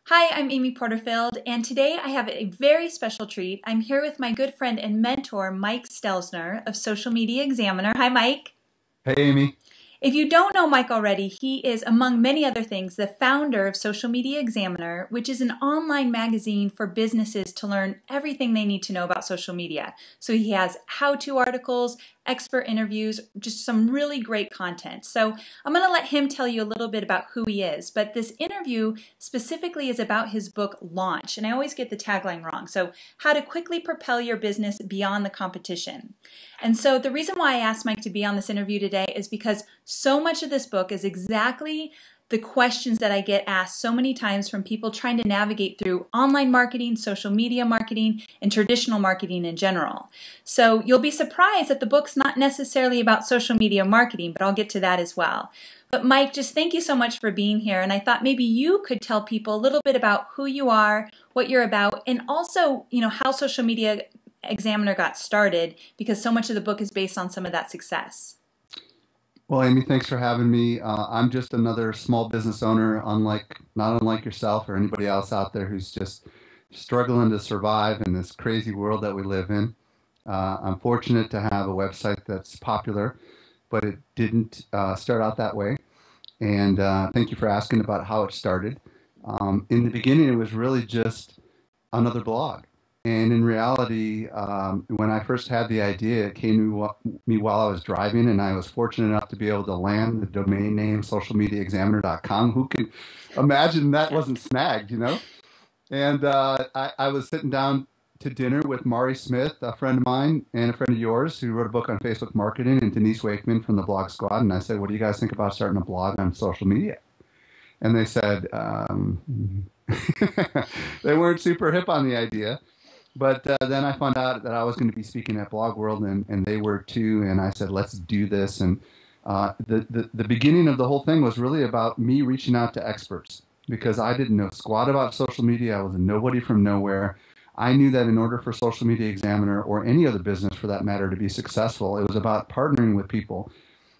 Hi, I'm Amy Porterfield, and today I have a very special treat. I'm here with my good friend and mentor, Mike Stelzner of Social Media Examiner. Hi, Mike. Hey, Amy. If you don't know Mike already, he is, among many other things, the founder of Social Media Examiner, which is an online magazine for businesses to learn everything they need to know about social media. So he has how-to articles, expert interviews, just some really great content. So I'm going to let him tell you a little bit about who he is, but this interview specifically is about his book, Launch, and I always get the tagline wrong. So how to quickly propel your business beyond the competition. And so the reason why I asked Mike to be on this interview today is because so much of this book is exactly the questions that I get asked so many times from people trying to navigate through online marketing, social media marketing, and traditional marketing in general. So you'll be surprised that the book's not necessarily about social media marketing, but I'll get to that as well. But Mike, just thank you so much for being here. And I thought maybe you could tell people a little bit about who you are, what you're about, and also, how Social Media Examiner got started, because so much of the book is based on some of that success. Well, Amy, thanks for having me. I'm just another small business owner, not unlike yourself or anybody else out there who's just struggling to survive in this crazy world that we live in. I'm fortunate to have a website that's popular, but it didn't start out that way. And thank you for asking about how it started. In the beginning, it was really just another blog. And in reality, when I first had the idea, it came to me while I was driving, and I was fortunate enough to be able to land the domain name socialmediaexaminer.com. Who could imagine that wasn't snagged? And I was sitting down to dinner with Mari Smith, a friend of mine and a friend of yours, who wrote a book on Facebook marketing, and Denise Wakeman from the Blog Squad. And I said, "What do you guys think about starting a blog on social media?" And they said they weren't super hip on the idea. But then I found out that I was going to be speaking at Blog World, and they were too. And I said, let's do this. And the beginning of the whole thing was really about me reaching out to experts, because I didn't know squat about social media. I was a nobody from nowhere. I knew that in order for Social Media Examiner, or any other business for that matter, to be successful, it was about partnering with people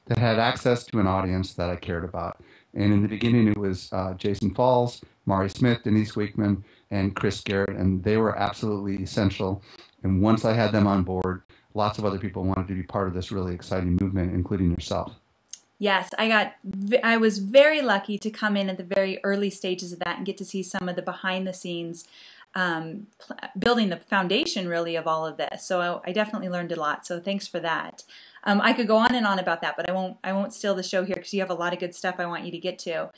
that had access to an audience that I cared about. And in the beginning, it was Jason Falls, Mari Smith, Denise Wakeman, and Chris Garrett, and they were absolutely essential. And once I had them on board, lots of other people wanted to be part of this really exciting movement, including yourself. Yes, I was very lucky to come in at the very early stages of that and get to see some of the behind the scenes building the foundation really of all of this. So I definitely learned a lot. So thanks for that. I could go on and on about that, but I won't steal the show here because you have a lot of good stuff I want you to get to.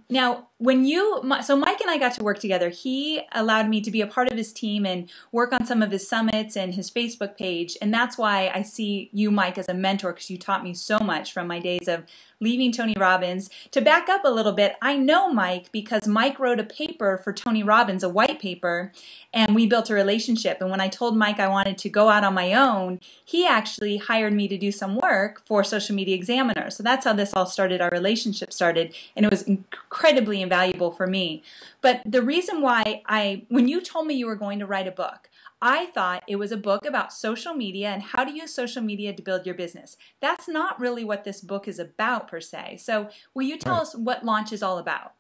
Now, so Mike and I got to work together. He allowed me to be a part of his team and work on some of his summits and his Facebook page. And that's why I see you, Mike, as a mentor, because you taught me so much from my days of leaving Tony Robbins. To back up a little bit, I know Mike because Mike wrote a paper for Tony Robbins, a white paper, and we built a relationship. And when I told Mike I wanted to go out on my own, he actually hired me to do some work for Social Media Examiner. So that's how this all started, our relationship started, and it was incredibly invaluable for me. But the reason why when you told me you were going to write a book, I thought it was a book about social media and how to use social media to build your business. That's not really what this book is about per se. So will you tell us what Launch is all about?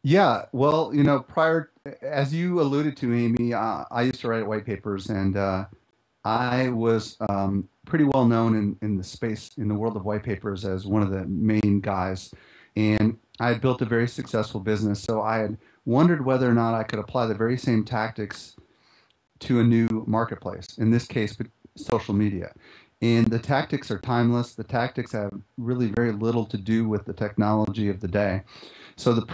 Yeah, well, as you alluded to, Amy, I used to write white papers, and I was pretty well known in the space, in the world of white papers, as one of the main guys. And I had built a very successful business, so I had wondered whether or not I could apply the very same tactics to a new marketplace, in this case, social media. And the tactics are timeless. The tactics have really very little to do with the technology of the day. So the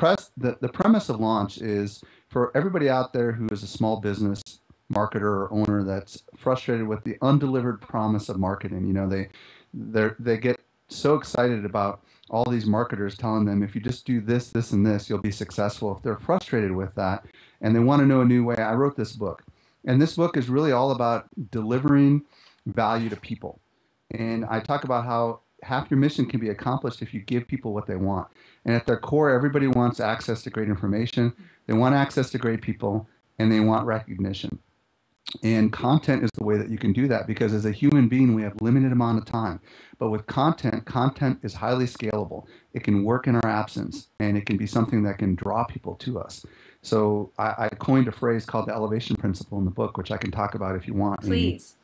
premise of Launch is for everybody out there who is a small business marketer or owner that's frustrated with the undelivered promise of marketing. They get so excited about all these marketers telling them, if you just do this, this, and this, you'll be successful. If they're frustrated with that and they want to know a new way, I wrote this book. And this book is really all about delivering value to people. And I talk about how half your mission can be accomplished if you give people what they want. And at their core, everybody wants access to great information. They want access to great people, and they want recognition. And content is the way that you can do that because as a human being, we have limited amount of time. But with content, content is highly scalable. It can work in our absence and it can be something that can draw people to us. So I coined a phrase called the elevation principle in the book, which I can talk about if you want, Amy. Please.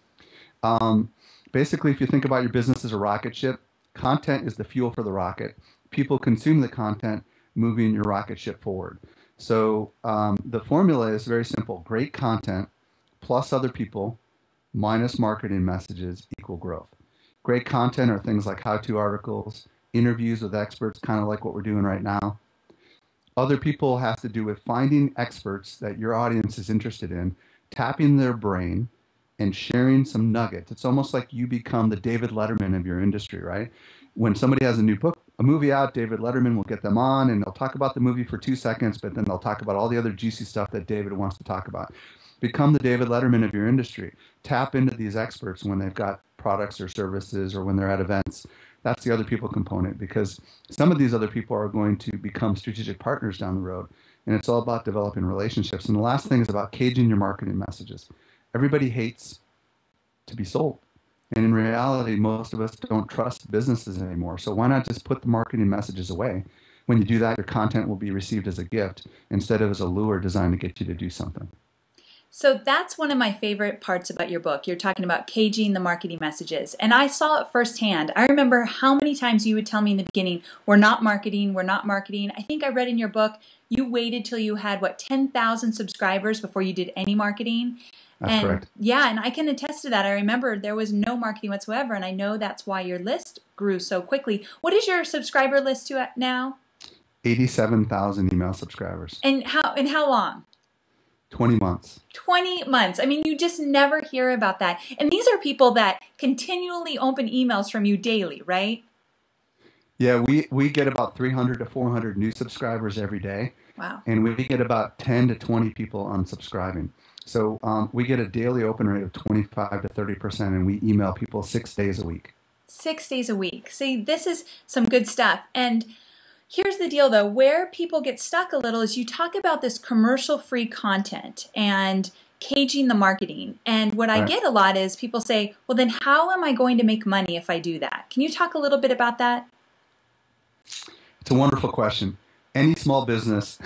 Um, Basically, if you think about your business as a rocket ship, content is the fuel for the rocket. People consume the content, moving your rocket ship forward. So the formula is very simple. Great content plus other people minus marketing messages equal growth. Great content are things like how-to articles, interviews with experts, kind of like what we're doing right now. Other people have to do with finding experts that your audience is interested in, tapping their brain, and sharing some nuggets. It's almost like you become the David Letterman of your industry, right? When somebody has a new book, a movie out, David Letterman will get them on and they'll talk about the movie for 2 seconds, but then they'll talk about all the other juicy stuff that David wants to talk about. Become the David Letterman of your industry. Tap into these experts when they've got products or services or when they're at events. That's the other people component because some of these other people are going to become strategic partners down the road. And it's all about developing relationships. And the last thing is about caging your marketing messages. Everybody hates to be sold. And in reality, most of us don't trust businesses anymore. So why not just put the marketing messages away? When you do that, your content will be received as a gift instead of as a lure designed to get you to do something. So that's one of my favorite parts about your book. You're talking about caging the marketing messages. And I saw it firsthand. I remember how many times you would tell me in the beginning, we're not marketing, we're not marketing. I think I read in your book, you waited till you had, 10,000 subscribers before you did any marketing. That's correct. Yeah, and I can attest to that. I remember there was no marketing whatsoever, and I know that's why your list grew so quickly. What is your subscriber list to at now? 87,000 email subscribers. And how long? 20 months. 20 months. I mean, you just never hear about that. And these are people that continually open emails from you daily, right? Yeah, we get about 300 to 400 new subscribers every day. Wow. And we get about 10 to 20 people unsubscribing. So we get a daily open rate of 25 to 30%, and we email people 6 days a week. 6 days a week. See, this is some good stuff. And here's the deal, though. Where people get stuck a little is you talk about this commercial-free content and caging the marketing. And what I get a lot is people say, well, then how am I going to make money if I do that? Can you talk a little bit about that? It's a wonderful question. Any small business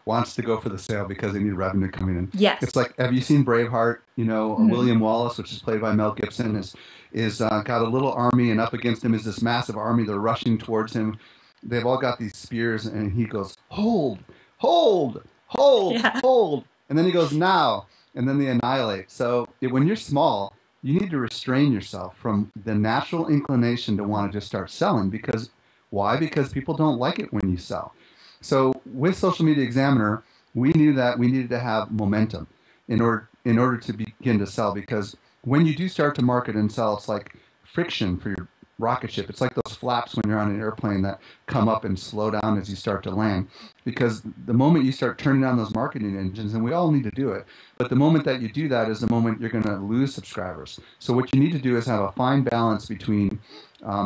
wants to go for the sale because they need revenue coming in. Yes. It's like, have you seen Braveheart? You know, William Wallace, which is played by Mel Gibson, is got a little army, and up against him is this massive army. They're rushing towards him. They've all got these spears, and he goes, hold, hold, hold, hold. And then he goes, now. And then they annihilate. So when you're small, you need to restrain yourself from the natural inclination to want to just start selling. Because why? Because people don't like it when you sell. So with Social Media Examiner, we knew that we needed to have momentum in order to begin to sell, because when you do start to market and sell, it's like friction for your rocket ship. It's like those flaps when you're on an airplane that come up and slow down as you start to land. Because the moment you start turning on those marketing engines, and we all need to do it, but the moment that you do that is the moment you're going to lose subscribers. So what you need to do is have a fine balance between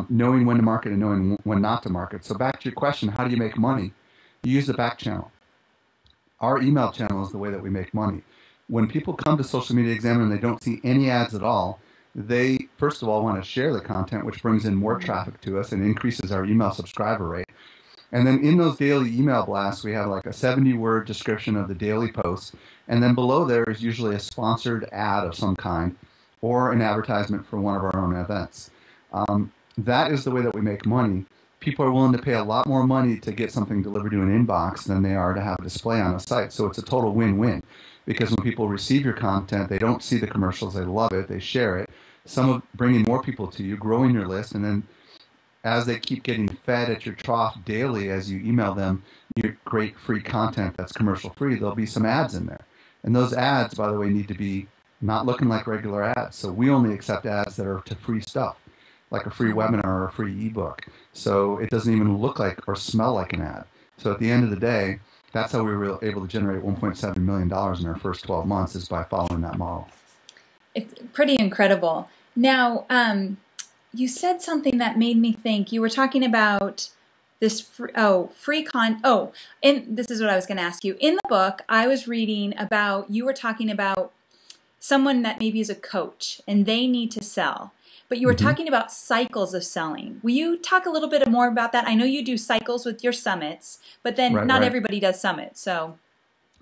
knowing when to market and knowing when not to market. So back to your question, how do you make money? You use the back channel. Our email channel is the way that we make money. When people come to Social Media Examiner and they don't see any ads at all, they, first of all, want to share the content, which brings in more traffic to us and increases our email subscriber rate. And then in those daily email blasts, we have like a 70-word description of the daily posts. And then below there is usually a sponsored ad of some kind or an advertisement for one of our own events. That is the way that we make money. People are willing to pay a lot more money to get something delivered to an inbox than they are to have a display on a site. So it's a total win-win, because when people receive your content, they don't see the commercials, they love it, they share it. Some of bringing more people to you, growing your list, and then as they keep getting fed at your trough daily as you email them your great free content that's commercial-free, there'll be some ads in there. And those ads, by the way, need to be not looking like regular ads. So we only accept ads that are to free stuff, like a free webinar or a free ebook. So it doesn't even look like or smell like an ad. So at the end of the day, that's how we were able to generate $1.7 million in our first 12 months, is by following that model. It's pretty incredible. Now, you said something that made me think. You were talking about this and this is what I was going to ask you. In the book, I was reading about, you were talking about someone that maybe is a coach and they need to sell, but you were talking about cycles of selling. Will you talk a little bit more about that? I know you do cycles with your summits, but then not everybody does summits. So,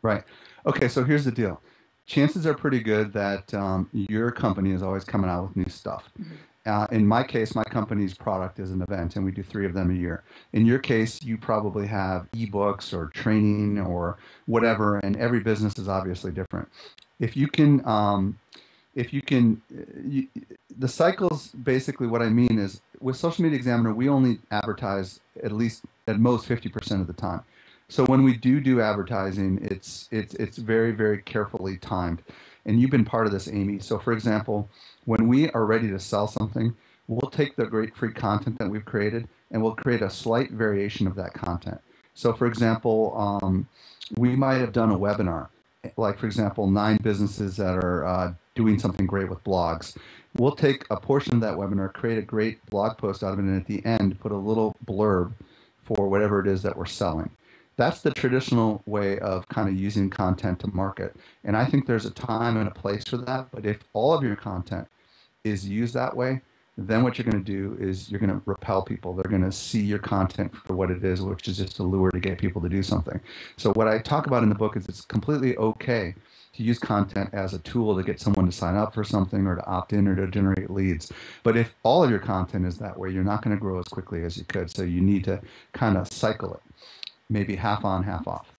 right. Okay, so here's the deal. Chances are pretty good that your company is always coming out with new stuff. In my case, my company's product is an event, and we do 3 of them a year. In your case, you probably have ebooks or training or whatever, and every business is obviously different. If you can, the cycles, basically what I mean is with Social Media Examiner, we only advertise at most 50% of the time. So when we do advertising, it's very, very carefully timed. And you've been part of this, Amy. So for example, when we are ready to sell something, we'll take the great free content that we've created and we'll create a slight variation of that content. So for example, we might have done a webinar, like for example, 9 businesses that are doing something great with blogs. We'll take a portion of that webinar, create a great blog post out of it, and at the end, put a little blurb for whatever it is that we're selling. That's the traditional way of kind of using content to market. And I think there's a time and a place for that. But if all of your content is used that way, then what you're going to do is you're going to repel people. They're going to see your content for what it is, which is just a lure to get people to do something. So what I talk about in the book is it's completely okay to use content as a tool to get someone to sign up for something or to opt in or to generate leads. But if all of your content is that way, you're not going to grow as quickly as you could. So you need to kind of cycle it. Maybe half on, half off.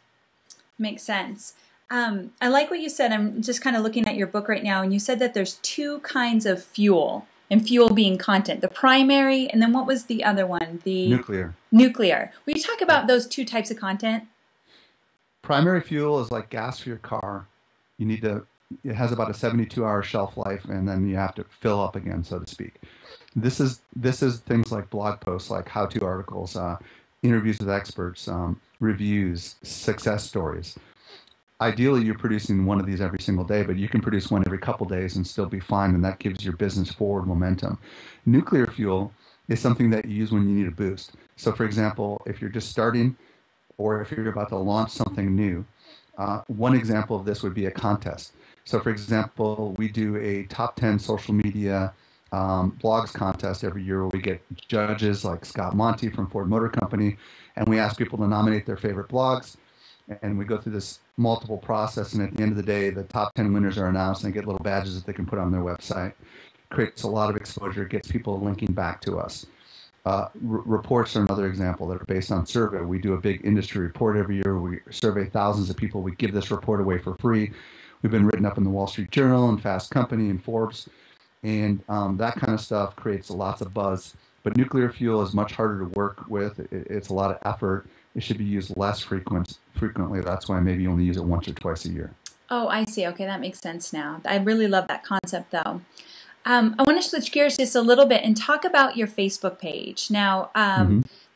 Makes sense. I like what you said. I'm just kind of looking at your book right now, and you said that there's 2 kinds of fuel, and fuel being content. The primary, and then what was the other one? The nuclear. Nuclear. Will you talk about those 2 types of content? Primary fuel is like gas for your car. It has about a 72-hour shelf life, and then you have to fill up again, so to speak. This is things like blog posts, like how-to articles, interviews with experts, reviews, success stories. Ideally, you're producing one of these every single day, but you can produce one every couple days and still be fine, and that gives your business forward momentum. Nuclear fuel is something that you use when you need a boost. So for example, if you're just starting or if you're about to launch something new, one example of this would be a contest. So for example, we do a top 10 social media blogs contest every year where we get judges like Scott Monty from Ford Motor Company, and we ask people to nominate their favorite blogs, and we go through this multiple process, and at the end of the day, the top 10 winners are announced, and they get little badges that they can put on their website. Creates a lot of exposure, gets people linking back to us. Reports are another example that are based on survey. We do a big industry report every year. We survey thousands of people. We give this report away for free. We've been written up in the Wall Street Journal and Fast Company and Forbes. And that kind of stuff creates lots of buzz. But nuclear fuel is much harder to work with. It's a lot of effort. It should be used less frequently. That's why maybe you only use it once or twice a year. Oh, I see. Okay, that makes sense now. I really love that concept, though. I want to switch gears just a little bit and talk about your Facebook page. Now,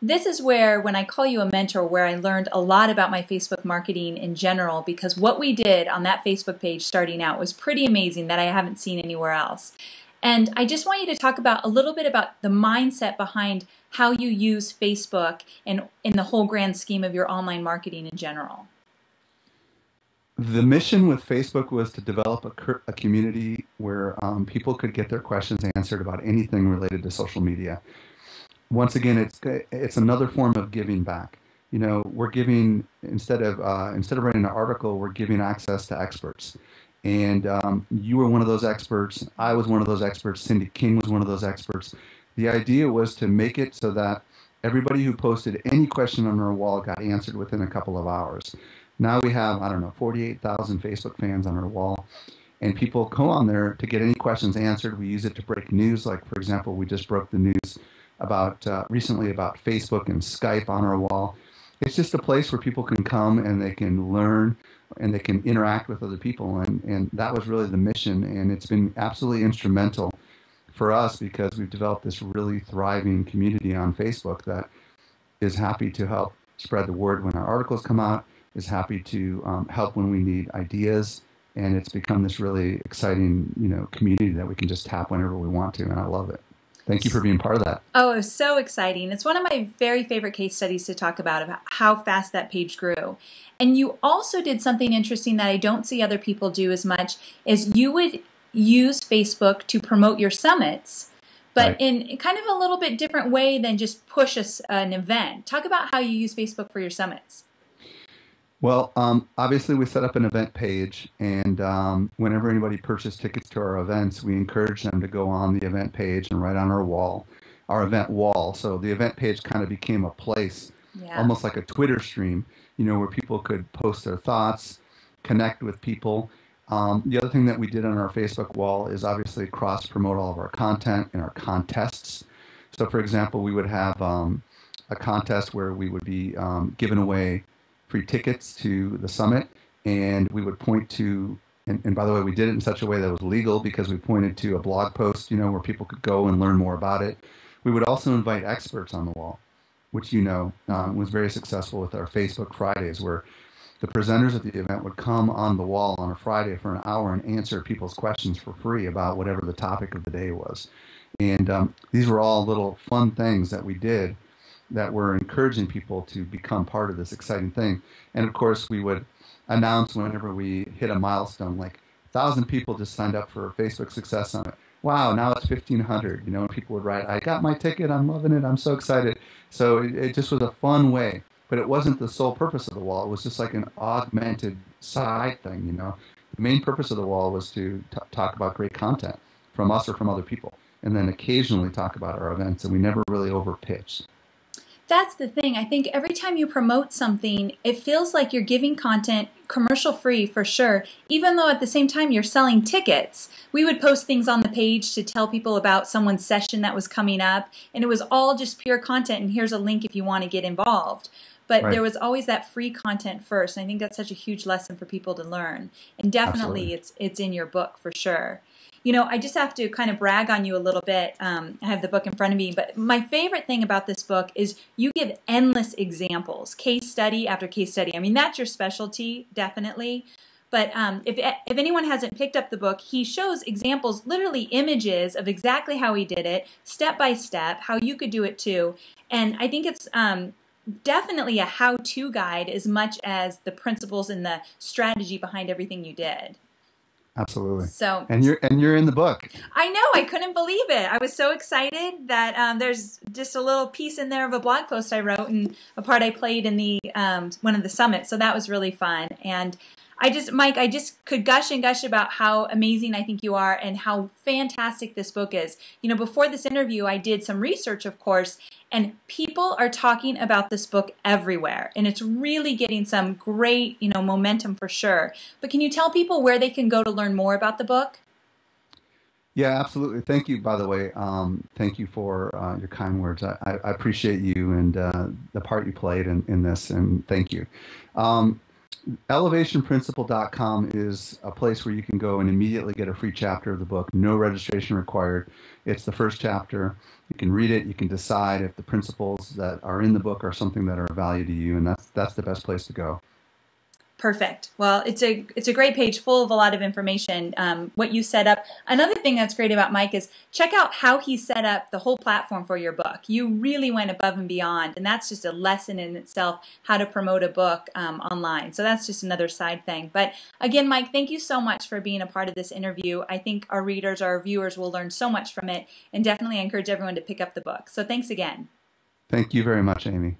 this is where, when I call you a mentor, where I learned a lot about my Facebook marketing in general, because what we did on that Facebook page starting out was pretty amazing that I haven't seen anywhere else. And I just want you to talk about a little bit about the mindset behind how you use Facebook and in the whole grand scheme of your online marketing in general. The mission with Facebook was to develop a community where people could get their questions answered about anything related to social media. Once again, it's another form of giving back. You know, we're giving instead of writing an article, we're giving access to experts. And you were one of those experts. I was one of those experts. Cindy King was one of those experts. The idea was to make it so that everybody who posted any question on our wall got answered within a couple of hours. Now we have, 48,000 Facebook fans on our wall, and people go on there to get any questions answered. We use it to break news. Like, for example, we just broke the news recently about Facebook and Skype on our wall. It's just a place where people can come and they can learn and they can interact with other people. And that was really the mission. And it's been absolutely instrumental for us because we've developed this really thriving community on Facebook that is happy to help spread the word when our articles come out, is happy to help when we need ideas. And it's become this really exciting, community that we can just tap whenever we want to. And I love it. Thank you for being part of that. Oh, it was so exciting. It's one of my very favorite case studies to talk about how fast that page grew. And you also did something interesting that I don't see other people do as much, is you would use Facebook to promote your summits, but Right. in kind of a little bit different way than just push an event. Talk about how you use Facebook for your summits. Well, obviously we set up an event page, and whenever anybody purchased tickets to our events, we encourage them to go on the event page and write on our wall, our event wall. So the event page kind of became a place, Yeah. almost like a Twitter stream, where people could post their thoughts, connect with people. The other thing that we did on our Facebook wall is obviously cross promote all of our content and our contests. So, for example, we would have a contest where we would be giving away free tickets to the summit, and we would point to, and by the way, we did it in such a way that was legal because we pointed to a blog post, where people could go and learn more about it. We would also invite experts on the wall, which was very successful with our Facebook Fridays, where the presenters at the event would come on the wall on a Friday for an hour and answer people's questions for free about whatever the topic of the day was. And these were all little fun things that we did that were encouraging people to become part of this exciting thing. And of course, we would announce whenever we hit a milestone, like 1,000 people just signed up for Facebook Success Summit. Wow, now it's 1,500. And people would write, I got my ticket, I'm loving it, I'm so excited. So it just was a fun way. But it wasn't the sole purpose of the wall. It was just like an augmented side thing, The main purpose of the wall was to talk about great content from us or from other people, and then occasionally talk about our events, and we never really overpitched. That's the thing. I think every time you promote something, it feels like you're giving content commercial free for sure, even though at the same time you're selling tickets. We would post things on the page to tell people about someone's session that was coming up, and it was all just pure content, and here's a link if you want to get involved. But Right. there was always that free content first, and I think that's such a huge lesson for people to learn. And definitely it's in your book for sure. I just have to kind of brag on you a little bit. I have the book in front of me, but my favorite thing about this book is you give endless examples, case study after case study. I mean, that's your specialty, definitely. But if anyone hasn't picked up the book, he shows examples, literally images of exactly how he did it, step by step, how you could do it too. And I think it's definitely a how-to guide as much as the principles and the strategy behind everything you did. Absolutely. So, and you're in the book. I know, I couldn't believe it. I was so excited that there's just a little piece in there of a blog post I wrote and a part I played in the one of the summits. So that was really fun. And Mike, I just could gush and gush about how amazing I think you are and how fantastic this book is. Before this interview, I did some research, of course, and people are talking about this book everywhere. And it's really getting some great, momentum for sure. But can you tell people where they can go to learn more about the book? Yeah, absolutely. Thank you, by the way. Thank you for your kind words. I appreciate you and the part you played in this, and thank you. ElevationPrinciple.com is a place where you can go and immediately get a free chapter of the book. No registration required. It's the first chapter. You can read it. You can decide if the principles that are in the book are something that are of value to you, and that's the best place to go. Perfect. Well, it's a great page full of a lot of information. What you set up. Another thing that's great about Mike is check out how he set up the whole platform for your book. You really went above and beyond, and that's just a lesson in itself, how to promote a book online. So that's just another side thing. But again, Mike, thank you so much for being a part of this interview. I think our readers, our viewers will learn so much from it, and definitely encourage everyone to pick up the book. So thanks again. Thank you very much, Amy.